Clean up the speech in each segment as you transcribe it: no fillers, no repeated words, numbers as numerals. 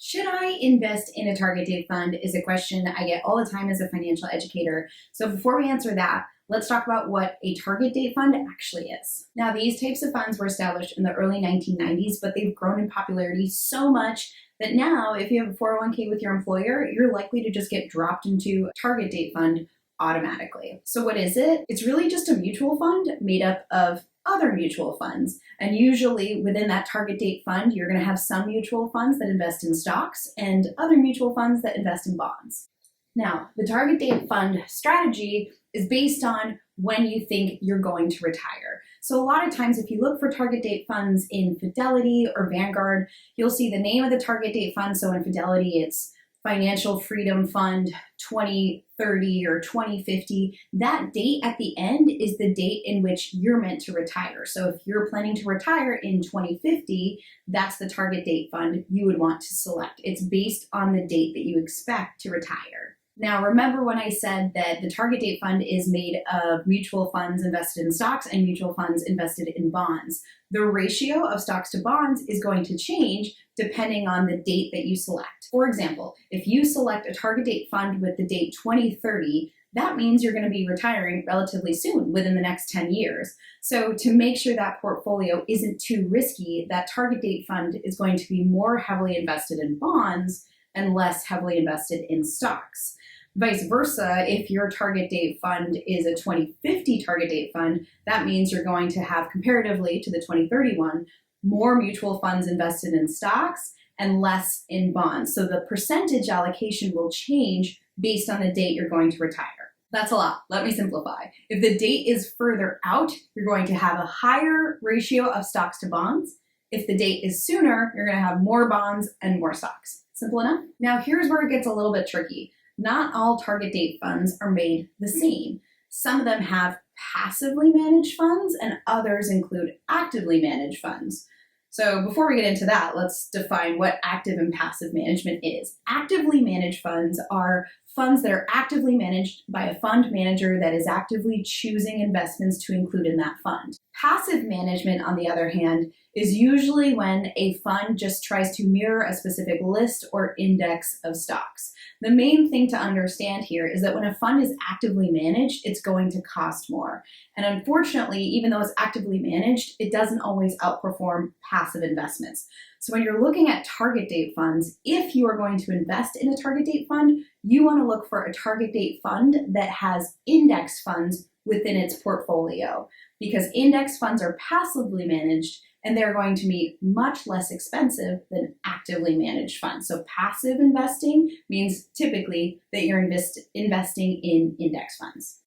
Should I invest in a target date fund is a question I get all the time as a financial educator. So before we answer that, let's talk about what a target date fund actually is. Now, these types of funds were established in the early 1990s, but they've grown in popularity so much that now if you have a 401k with your employer, you're likely to just get dropped into a target date fund automatically. So what is it? It's really just a mutual fund made up of other mutual funds. And usually within that target date fund, you're going to have some mutual funds that invest in stocks and other mutual funds that invest in bonds. Now, the target date fund strategy is based on when you think you're going to retire. So a lot of times if you look for target date funds in Fidelity or Vanguard, you'll see the name of the target date fund. So in Fidelity, it's Financial Freedom Fund 2030 or 2050. That date at the end is the date in which you're meant to retire. So if you're planning to retire in 2050, that's the target date fund you would want to select. It's based on the date that you expect to retire. Now, remember when I said that the target date fund is made of mutual funds invested in stocks and mutual funds invested in bonds. The ratio of stocks to bonds is going to change depending on the date that you select. For example, if you select a target date fund with the date 2030, that means you're going to be retiring relatively soon, within the next 10 years. So to make sure that portfolio isn't too risky, that target date fund is going to be more heavily invested in bonds and less heavily invested in stocks. Vice versa, if your target date fund is a 2050 target date fund, that means you're going to have, comparatively to the 2031, more mutual funds invested in stocks and less in bonds. So the percentage allocation will change based on the date you're going to retire. That's a lot. Let me simplify. If the date is further out, you're going to have a higher ratio of stocks to bonds. If the date is sooner, you're going to have more bonds and more stocks. Simple enough? Now here's where it gets a little bit tricky. Not all target date funds are made the same. Some of them have passively managed funds and others include actively managed funds. So before we get into that, let's define what active and passive management is. Actively managed funds are funds that are actively managed by a fund manager that is actively choosing investments to include in that fund. Passive management, on the other hand, is usually when a fund just tries to mirror a specific list or index of stocks. The main thing to understand here is that when a fund is actively managed, it's going to cost more. And unfortunately, even though it's actively managed, it doesn't always outperform passive investments. So when you're looking at target date funds, if you are going to invest in a target date fund, you want to look for a target date fund that has index funds within its portfolio, because index funds are passively managed and they're going to be much less expensive than actively managed funds. So passive investing means typically that you're investing in index funds.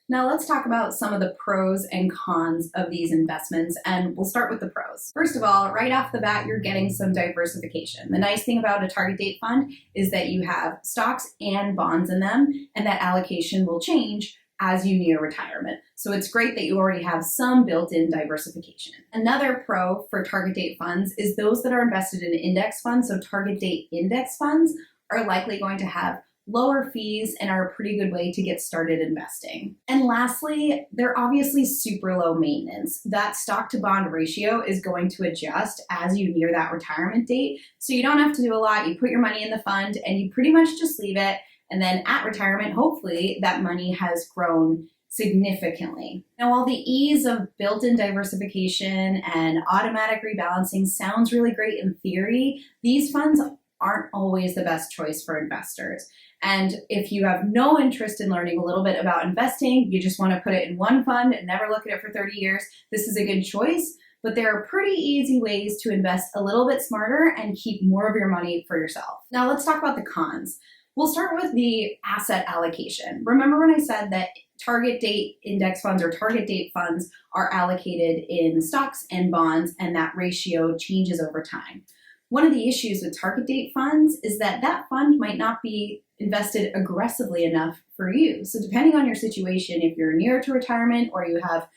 Now let's talk about some of the pros and cons of these investments, and we'll start with the pros. First of all, right off the bat, you're getting some diversification. The nice thing about a target date fund is that you have stocks and bonds in them, and that allocation will change as you near retirement. So it's great that you already have some built-in diversification. Another pro for target date funds is those that are invested in index funds. So target date index funds are likely going to have lower fees and are a pretty good way to get started investing. And lastly, they're obviously super low maintenance. That stock to bond ratio is going to adjust as you near that retirement date. So you don't have to do a lot. You put your money in the fund and you pretty much just leave it. And then at retirement, hopefully that money has grown significantly. Now, while the ease of built-in diversification and automatic rebalancing sounds really great in theory, these funds aren't always the best choice for investors. And if you have no interest in learning a little bit about investing, you just want to put it in one fund and never look at it for 30 years, this is a good choice. But there are pretty easy ways to invest a little bit smarter and keep more of your money for yourself. Now let's talk about the cons. We'll start with the asset allocation. Remember when I said that target date index funds or target date funds are allocated in stocks and bonds, and that ratio changes over time. One of the issues with target date funds is that that fund might not be invested aggressively enough for you. So depending on your situation, if you're near to retirement or you have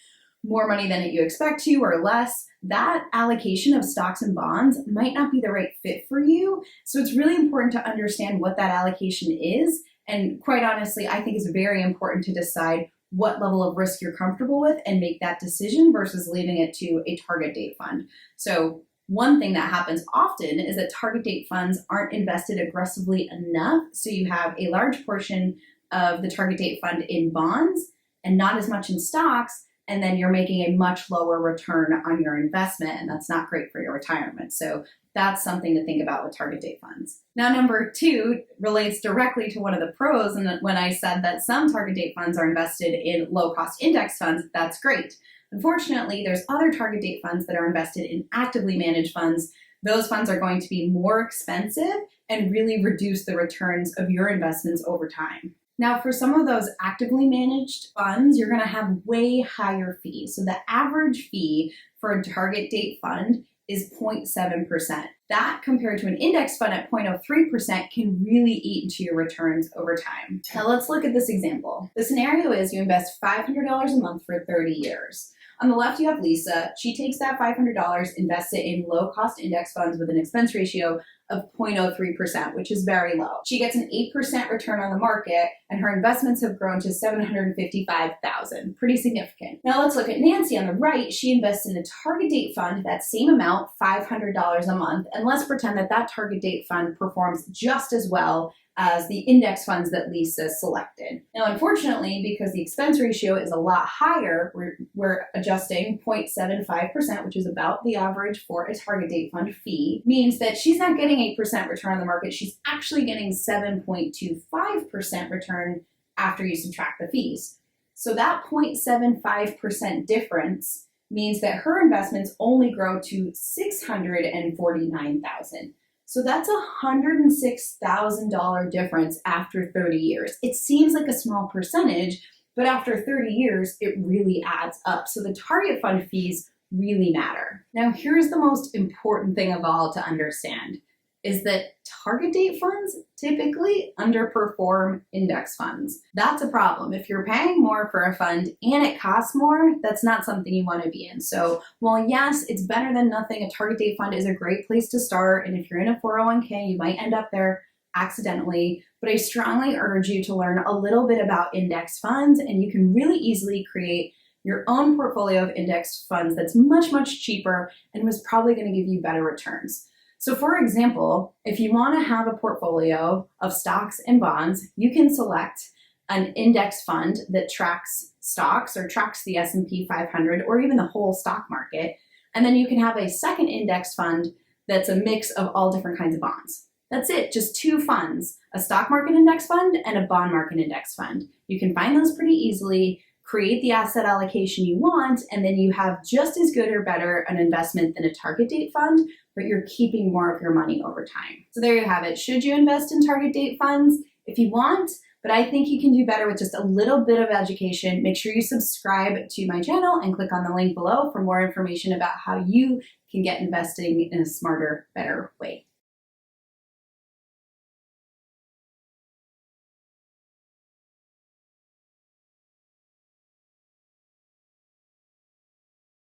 more money than you expect to or less, that allocation of stocks and bonds might not be the right fit for you. So it's really important to understand what that allocation is. And quite honestly, I think it's very important to decide what level of risk you're comfortable with and make that decision versus leaving it to a target date fund. So One thing that happens often is that target date funds aren't invested aggressively enough, so you have a large portion of the target date fund in bonds and not as much in stocks, and then you're making a much lower return on your investment, and that's not great for your retirement. So that's something to think about with target date funds. Now, number 2 relates directly to one of the pros, and when I said that some target date funds are invested in low-cost index funds, that's great. Unfortunately, there's other target date funds that are invested in actively managed funds. Those funds are going to be more expensive and really reduce the returns of your investments over time. Now, for some of those actively managed funds, you're going to have way higher fees. So the average fee for a target date fund is 0.7%. That, compared to an index fund at 0.03%, can really eat into your returns over time. Now let's look at this example. The scenario is you invest $500 a month for 30 years. On the left, you have Lisa. She takes that $500, invests it in low-cost index funds with an expense ratio of 0.03%, which is very low. She gets an 8% return on the market, and her investments have grown to $755,000. Pretty significant. Now let's look at Nancy on the right. She invests in a target date fund, that same amount, $500 a month, and let's pretend that that target date fund performs just as well as the index funds that Lisa selected. Now, unfortunately, because the expense ratio is a lot higher, we're adjusting 0.75%, which is about the average for a target date fund fee, means that she's not getting 8% return on the market. She's actually getting 7.25% return after you subtract the fees. So that 0.75% difference means that her investments only grow to $649,000. So that's a $106,000 difference after 30 years. It seems like a small percentage, but after 30 years, it really adds up. So the target fund fees really matter. Now, here's the most important thing of all to understand, is that target date funds typically underperform index funds. That's a problem. If you're paying more for a fund and it costs more, that's not something you want to be in. So while yes, it's better than nothing, a target date fund is a great place to start. And if you're in a 401k, you might end up there accidentally, but I strongly urge you to learn a little bit about index funds, and you can really easily create your own portfolio of index funds that's much, much cheaper and was probably going to give you better returns. So for example, if you want to have a portfolio of stocks and bonds, you can select an index fund that tracks stocks or tracks the S&P 500 or even the whole stock market. And then you can have a second index fund that's a mix of all different kinds of bonds. That's it, just 2 funds, a stock market index fund and a bond market index fund. You can find those pretty easily, create the asset allocation you want, and then you have just as good or better an investment than a target date fund, but you're keeping more of your money over time. So there you have it. Should you invest in target date funds? If you want, but I think you can do better with just a little bit of education. Make sure you subscribe to my channel and click on the link below for more information about how you can get investing in a smarter, better way.